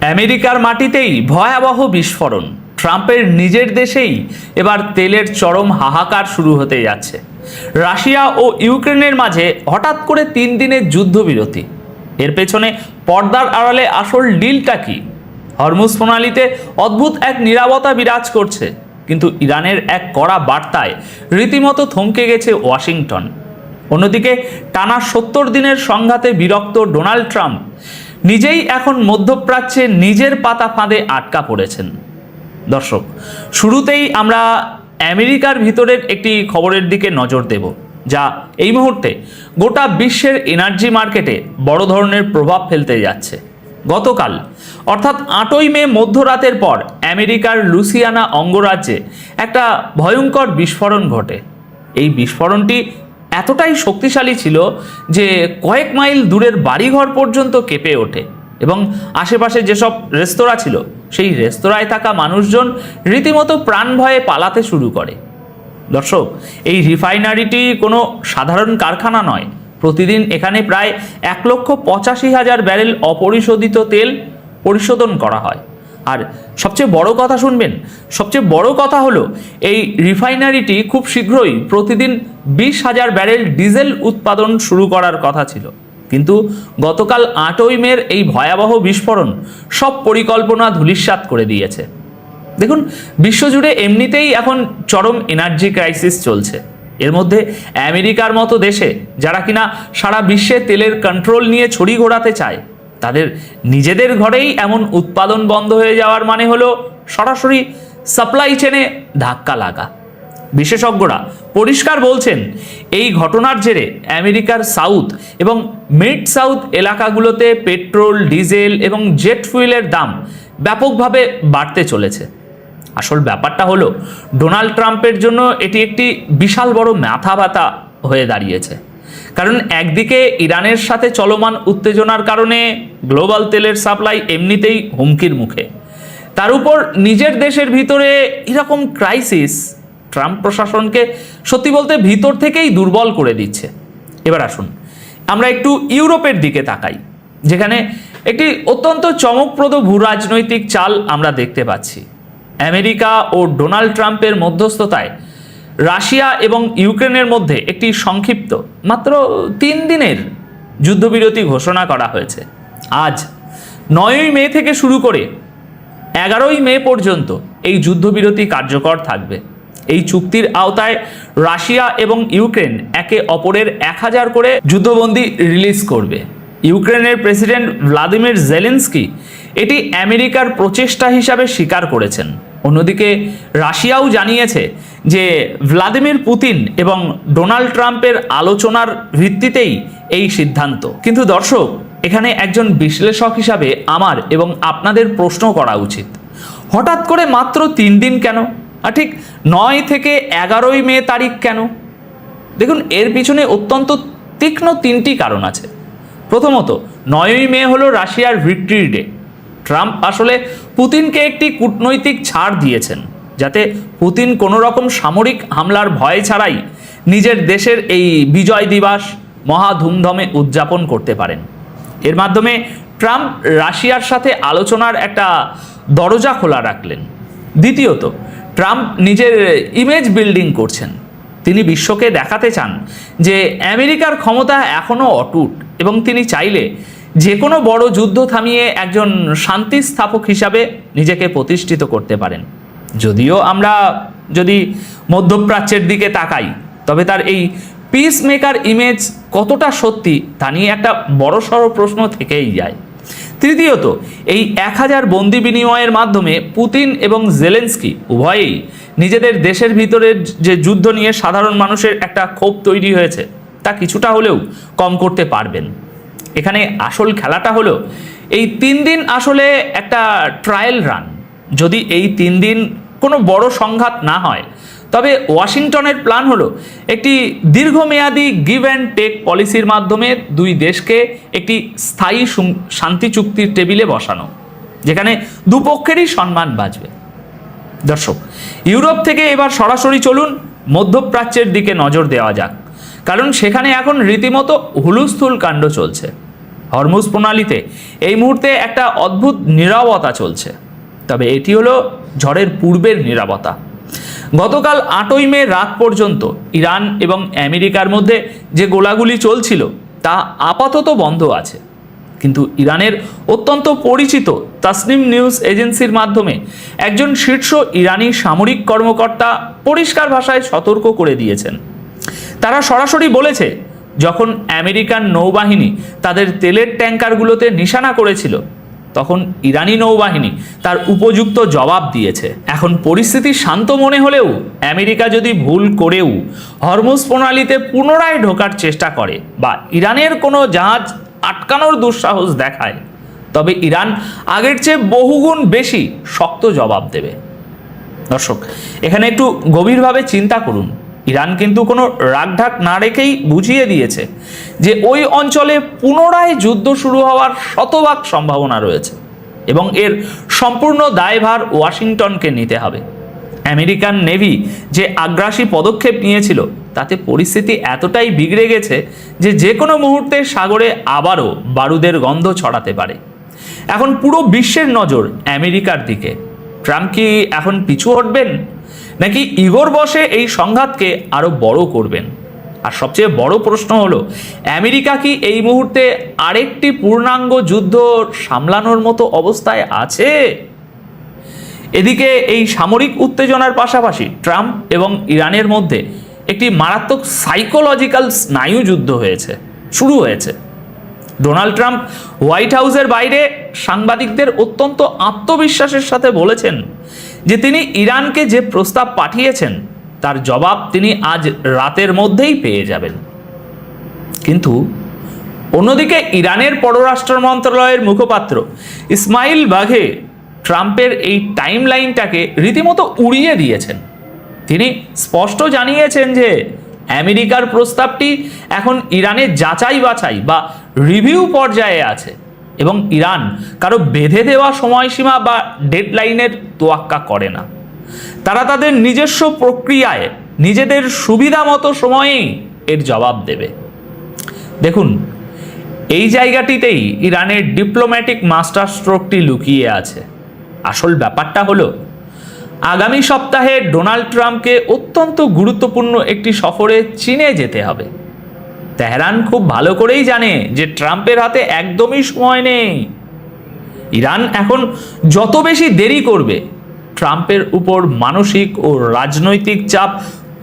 আমেরিকার মাটিতেই ভয়াবহ বিস্ফোরণ। ট্রাম্পের নিজের দেশেই এবার তেলের চরম হাহাকার শুরু হতে যাচ্ছে। রাশিয়া ও ইউক্রেনের মাঝে হঠাৎ করে 3 দিনের যুদ্ধবিরতি। এর পেছনে পর্দার আড়ালে আসল ডিলটা কি? হরমুজ প্রণালীতে অদ্ভুত এক নীরবতা বিরাজ করছে, কিন্তু ইরানের এক কড়া বার্তায় রীতিমতো থমকে গেছে ওয়াশিংটন। অন্যদিকে টানা 70 দিনের সংঘাতে বিরক্ত ডোনাল্ড ট্রাম্প নিজেই এখন মধ্যপ্রাচ্যে নিজের পাতা ফাঁদে আটকা পড়েছেন। দর্শক, শুরুতেই আমরা আমেরিকার ভিতরের একটি খবরের দিকে নজর দেব, যা এই মুহূর্তে গোটা বিশ্বের এনার্জি মার্কেটে বড় ধরনের প্রভাব ফেলতে যাচ্ছে। গতকাল অর্থাৎ 8ই মে মধ্যরাতের পর আমেরিকার লুইসিয়ানা অঙ্গরাজ্যে একটা ভয়ঙ্কর বিস্ফোরণ ঘটে। এই বিস্ফোরণটি এতটাই শক্তিশালী ছিল যে কয়েক মাইল দূরের বাড়িঘর পর্যন্ত কেঁপে ওঠে এবং আশেপাশে যেসব রেস্তোরাঁ ছিল সেই রেস্তোরাঁয় থাকা মানুষজন রীতিমতো প্রাণ ভয়ে পালাতে শুরু করে। দর্শক, এই রিফাইনারিটি কোনো সাধারণ কারখানা নয়। প্রতিদিন এখানে প্রায় 1,85,000 ব্যারেল অপরিশোধিত তেল পরিশোধন করা হয়। আর সবচেয়ে বড় কথা শুনবেন, সবচেয়ে বড় কথা হলো এই রিফাইনারিটি খুব শীঘ্রই প্রতিদিন 20,000 ব্যারেল ডিজেল উৎপাদন শুরু করার কথা ছিল। কিন্তু গতকাল 8ই মের এই ভয়াবহ বিস্ফোরণ সব পরিকল্পনা ধূলিসাৎ করে দিয়েছে। দেখুন, বিশ্বজুড়ে এমনিতেই এখন চরম এনার্জি ক্রাইসিস চলছে। এর মধ্যে আমেরিকার মতো দেশে যারা কিনা সারা বিশ্বে তেলের কন্ট্রোল নিয়ে ছড়ি ঘোরাতে চায়, তাদের নিজেদের ঘরেই এমন উৎপাদন বন্ধ হয়ে যাওয়ার মানে হলো সরাসরি সাপ্লাই চেনে ধাক্কা লাগা। বিশেষজ্ঞরা পরিষ্কার বলছেন, এই ঘটনার জেরে আমেরিকার সাউথ এবং মিড সাউথ এলাকাগুলোতে পেট্রোল, ডিজেল এবং জেট ফুয়েলের দাম ব্যাপকভাবে বাড়তে চলেছে। আসল ব্যাপারটা হলো, ডোনাল্ড ট্রাম্পের জন্য এটি একটি বিশাল বড় মাথা ব্যথা হয়ে দাঁড়িয়েছে। কারণ একদিকে ইরানের সাথে চলমান উত্তেজনার কারণে গ্লোবাল তেলের সাপ্লাই এমনিতেই হুমকির মুখে, তার উপর নিজের দেশের ভিতরে এরকম ক্রাইসিস ট্রাম্প প্রশাসনকে সত্যি বলতে ভিতর থেকেই দুর্বল করে দিচ্ছে। এবার আসুন আমরা একটু ইউরোপের দিকে তাকাই, যেখানে একটি অত্যন্ত চমকপ্রদ ভূরাজনৈতিক চাল আমরা দেখতে পাচ্ছি। আমেরিকা ও ডোনাল্ড ট্রাম্পের মধ্যস্থতায় রাশিয়া এবং ইউক্রেনের মধ্যে একটি সংক্ষিপ্ত মাত্র 3 দিনের যুদ্ধবিরতি ঘোষণা করা হয়েছে। আজ 9ই মে থেকে শুরু করে 11ই মে পর্যন্ত এই যুদ্ধবিরতি কার্যকর থাকবে। এই চুক্তির আওতায় রাশিয়া এবং ইউক্রেন একে অপরের 1000 করে যুদ্ধবন্দী রিলিজ করবে। ইউক্রেনের প্রেসিডেন্ট ভ্লাদিমির জেলেনস্কি এটি আমেরিকার প্রচেষ্টা হিসাবে স্বীকার করেছেন। অন্যদিকে রাশিয়াও জানিয়েছে যে ভ্লাদিমির পুতিন এবং ডোনাল্ড ট্রাম্পের আলোচনার ভিত্তিতেই এই সিদ্ধান্ত। কিন্তু দর্শক, এখানে একজন বিশ্লেষক হিসাবে আমার এবং আপনাদের প্রশ্ন করা উচিত, হঠাৎ করে মাত্র 3 দিন কেন? আর ঠিক 9 থেকে 11ই মে তারিখ কেন? দেখুন, এর পিছনে অত্যন্ত তীক্ষ্ণ 3টি কারণ আছে। প্রথমত, 9ই মে হলো রাশিয়ার ভিক্টরি ডে। ট্রাম্প আসলে পুতিনকে একটি কূটনৈতিক ছাড় দিয়েছেন, যাতে পুতিন কোনো রকম সামরিক হামলার ভয় ছাড়াই নিজের দেশের এই বিজয় দিবস মহা ধুমধামে উদযাপন করতে পারেন। এর মাধ্যমে ট্রাম্প রাশিয়ার সাথে আলোচনার একটা দরজা খোলা রাখলেন। দ্বিতীয়ত, ট্রাম্প নিজের ইমেজ বিল্ডিং করছেন। তিনি বিশ্বকে দেখাতে চান যে আমেরিকার ক্ষমতা এখনও অটুট এবং তিনি চাইলে যে কোনো বড় যুদ্ধ থামিয়ে একজন শান্তি স্থাপক হিসাবে নিজেকে প্রতিষ্ঠিত করতে পারেন। যদিও আমরা যদি মধ্যপ্রাচ্যের দিকে তাকাই, তবে তার এই পিস মেকার ইমেজ কতটা সত্যি তা নিয়ে একটা বড়সড় প্রশ্ন থেকেই যায়। তৃতীয়ত, এই 1000 বন্দি বিনিময়ের মাধ্যমে পুতিন এবং জেলেনস্কি উভয়েই নিজেদের দেশের ভিতরের যে যুদ্ধ নিয়ে সাধারণ মানুষের একটা ক্ষোভ তৈরি হয়েছে তা কিছুটা হলেও কম করতে পারবেন। এখানে আসল খেলাটা হলো, এই 3 দিন আসলে একটা ট্রায়াল রান। যদি এই 3 দিন কোনো বড় সংঘাত না হয়, তবে ওয়াশিংটনের প্ল্যান হলো একটি দীর্ঘমেয়াদী গিভ অ্যান্ড টেক পলিসির মাধ্যমে 2 দেশকে একটি স্থায়ী শান্তি চুক্তির টেবিলে বসানো, যেখানে দুপক্ষেরই সম্মান বাঁচবে। দর্শক, ইউরোপ থেকে এবার সরাসরি চলুন মধ্যপ্রাচ্যের দিকে নজর দেওয়া যাক, কারণ সেখানে এখন রীতিমতো হুলস্থুল কাণ্ড চলছে। হরমুজ প্রণালীতে এই মুহূর্তে একটা অদ্ভুত নীরবতা চলছে, তবে এটি হলো ঝড়ের পূর্বের নীরবতা। গতকাল 8ই মে রাত পর্যন্ত ইরান এবং আমেরিকার মধ্যে যে গোলাগুলি চলছিল তা আপাতত বন্ধ আছে, কিন্তু ইরানের অত্যন্ত পরিচিত তাসনিম নিউজ এজেন্সির মাধ্যমে একজন শীর্ষ ইরানি সামরিক কর্মকর্তা পরিষ্কার ভাষায় সতর্ক করে দিয়েছেন। তারা সরাসরি বলেছে, যখন আমেরিকান নৌবাহিনী তাদের তেলের ট্যাঙ্কারগুলোতে নিশানা করেছিল তখন ইরানি নৌবাহিনী তার উপযুক্ত জবাব দিয়েছে। এখন পরিস্থিতি শান্ত মনে হলেও আমেরিকা যদি ভুল করেও হরমুজ প্রণালীতে পুনরায় ঢোকার চেষ্টা করে বা ইরানের কোনো জাহাজ আটকানোর দুঃসাহস দেখায়, তবে ইরান আগের চেয়ে বহুগুণ বেশি শক্ত জবাব দেবে। দর্শক, এখানে একটু গভীরভাবে চিন্তা করুন। ইরান কিন্তু কোনো রাগঢাক না রেখেই বুঝিয়ে দিয়েছে যে ওই অঞ্চলে পুনরায় যুদ্ধ শুরু হওয়ার শতভাগ সম্ভাবনা রয়েছে এবং এর সম্পূর্ণ দায়ভার ওয়াশিংটনকে নিতে হবে। আমেরিকান নেভি যে আগ্রাসী পদক্ষেপ নিয়েছিল তাতে পরিস্থিতি এতটাই বিগড়ে গেছে যে যে কোনো মুহূর্তে সাগরে আবারও বারুদের গন্ধ ছড়াতে পারে। এখন পুরো বিশ্বের নজর আমেরিকার দিকে। ট্রাম্প কি এখন পিছু হটবেন, নাকি ইগোর বসে এই সংঘাতকে আরো বড় করবেন? আর সবচেয়ে বড় প্রশ্ন হলো, আমেরিকা কি এই মুহূর্তে আরেকটি পূর্ণাঙ্গ যুদ্ধ সামলানোর মতো অবস্থায় আছে? এদিকে এই সামরিক উত্তেজনার পাশাপাশি ট্রাম্প এবং ইরানের মধ্যে একটি মারাত্মক সাইকোলজিক্যাল স্নায়ু যুদ্ধ শুরু হয়েছে। ডোনাল্ড ট্রাম্প হোয়াইট হাউসের বাইরে সাংবাদিকদের অত্যন্ত আত্মবিশ্বাসের সাথে বলেছেন যে তিনি ইরানকে যে প্রস্তাব পাঠিয়েছেন তার জবাব তিনি আজ রাতের মধ্যেই পেয়ে যাবেন। কিন্তু অন্যদিকে ইরানের পররাষ্ট্র মন্ত্রণালয়ের মুখপাত্র ইসমাইল বাঘে ট্রাম্পের এই টাইম লাইনটাকে রীতিমতো উড়িয়ে দিয়েছেন। তিনি স্পষ্ট জানিয়েছেন যে আমেরিকার প্রস্তাবটি এখন ইরানের যাচাই বাছাই বা রিভিউ পর্যায়ে আছে এবং ইরান কারো বেঁধে দেওয়া সময়সীমা বা ডেডলাইনের তোয়াক্কা করে না। তারা তাদের নিজস্ব প্রক্রিয়ায় নিজেদের সুবিধা মতো সময়েই এর জবাব দেবে। দেখুন, এই জায়গাটিতেই ইরানের ডিপ্লোম্যাটিক মাস্টার স্ট্রোকটি লুকিয়ে আছে। আসল ব্যাপারটা হলো, আগামী সপ্তাহে ডোনাল্ড ট্রাম্পকে অত্যন্ত গুরুত্বপূর্ণ একটি সফরে চীনে যেতে হবে। তেহরান খুব ভালো করেই জানে যে ট্রাম্পের হাতে একদমই সময় নেই। ইরান এখন যত বেশি দেরি করবে, ট্রাম্পের উপর মানসিক ও রাজনৈতিক চাপ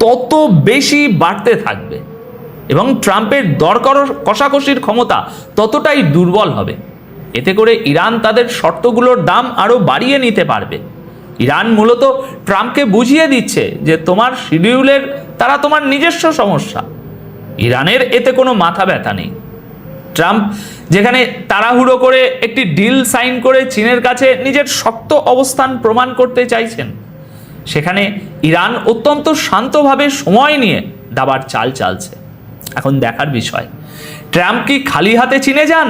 তত বেশি বাড়তে থাকবে এবং ট্রাম্পের দর কষাকষির ক্ষমতা ততটাই দুর্বল হবে। এতে করে ইরান তাদের শর্তগুলোর দাম আরও বাড়িয়ে নিতে পারবে। ইরান মূলত ট্রাম্পকে বুঝিয়ে দিচ্ছে যে তোমার শিডিউলের তারা তোমার নিজস্ব সমস্যা। ইরানের এতে কোনো মাথা ব্যথা নেই। ট্রাম্প যেখানে তাড়াহুড়ো করে একটি ডিল সাইন করে চীনের কাছে নিজের শক্ত অবস্থান প্রমাণ করতে চাইছেন, সেখানে ইরান অত্যন্ত শান্তভাবে সময় নিয়ে দাবার চাল চালছে। এখন দেখার বিষয়, ট্রাম্প কি খালি হাতে চীনে যান,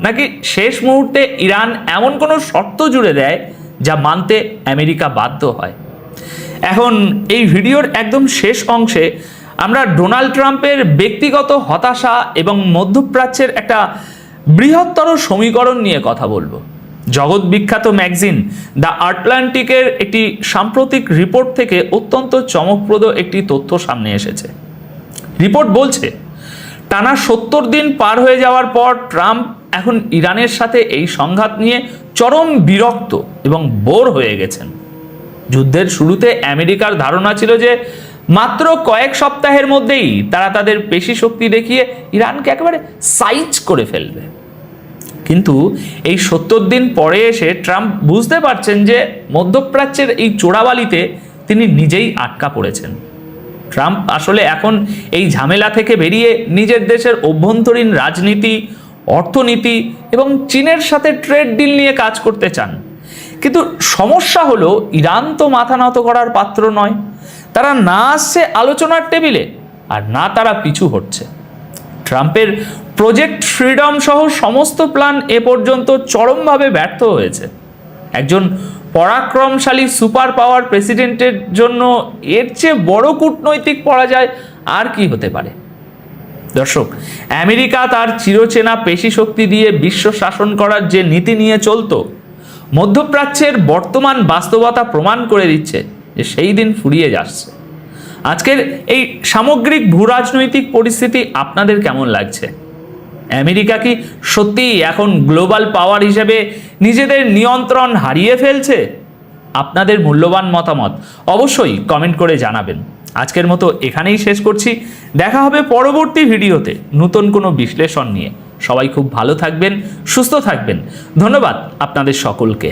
নাকি শেষ মুহূর্তে ইরান এমন কোনো শর্ত জুড়ে দেয় যা মানতে আমেরিকা বাধ্য হয়। এখন এই ভিডিওর একদম শেষ অংশে আমরা ডোনাল্ড ট্রাম্পের ব্যক্তিগত হতাশা এবং মধ্যপ্রাচ্যের একটা বৃহত্তর সমীকরণ নিয়ে কথা বলবো। জগৎ বিখ্যাত ম্যাগাজিন দ্য আটলান্টিকের একটি সাম্প্রতিক রিপোর্ট থেকে অত্যন্ত চমকপ্রদ একটি তথ্য সামনে এসেছে। রিপোর্ট বলছে, টানা 70 দিন পার হয়ে যাওয়ার পর ট্রাম্প এখন ইরানের সাথে এই সংঘাত নিয়ে চরম বিরক্ত এবং বোর হয়ে গেছেন। যুদ্ধের শুরুতে আমেরিকার ধারণা ছিল যে মাত্র কয়েক সপ্তাহের মধ্যেই তারা তাদের পেশি শক্তি দেখিয়ে ইরানকে একেবারে সাইজ করে ফেলবে। কিন্তু এই 70 দিন পরে এসে ট্রাম্প বুঝতে পারছেন যে মধ্যপ্রাচ্যের এই চোরাবালিতে তিনি নিজেই আটকা পড়েছেন। ট্রাম্প আসলে এখন এই ঝামেলা থেকে বেরিয়ে নিজের দেশের অভ্যন্তরীণ রাজনীতি, অর্থনীতি এবং চীনের সাথে ট্রেড ডিল নিয়ে কাজ করতে চান। কিন্তু সমস্যা হলো, ইরান তো মাথা নত করার পাত্র নয়। তারা না আসছে আলোচনার টেবিলে, আর না তারা পিছু হটছে। ট্রাম্পের প্রজেক্ট ফ্রিডম সহ সমস্ত প্ল্যান এ পর্যন্ত চরমভাবে ব্যর্থ হয়েছে। একজন পরাক্রমশালী সুপার পাওয়ার প্রেসিডেন্টের জন্য এর চেয়ে বড় কূটনৈতিক পরাজয় আর কি হতে পারে? দর্শক, আমেরিকা তার চিরচেনা পেশি শক্তি দিয়ে বিশ্ব শাসন করার যে নীতি নিয়ে চলতো, মধ্যপ্রাচ্যের বর্তমান বাস্তবতা প্রমাণ করে দিচ্ছে যে সেই দিন ফুরিয়ে যাচ্ছে। আজকের এই সামগ্রিক ভূরাজনৈতিক পরিস্থিতি আপনাদের কেমন লাগছে? আমেরিকা কি সত্যিই এখন গ্লোবাল পাওয়ার হিসেবে নিজেদের নিয়ন্ত্রণ হারিয়ে ফেলছে? আপনাদের মূল্যবান মতামত অবশ্যই কমেন্ট করে জানাবেন। আজকের মতো এখানেই শেষ করছি। দেখা হবে পরবর্তী ভিডিওতে নতুন কোনো বিশ্লেষণ নিয়ে। সবাই খুব ভালো থাকবেন, সুস্থ থাকবেন। ধন্যবাদ আপনাদের সকলকে।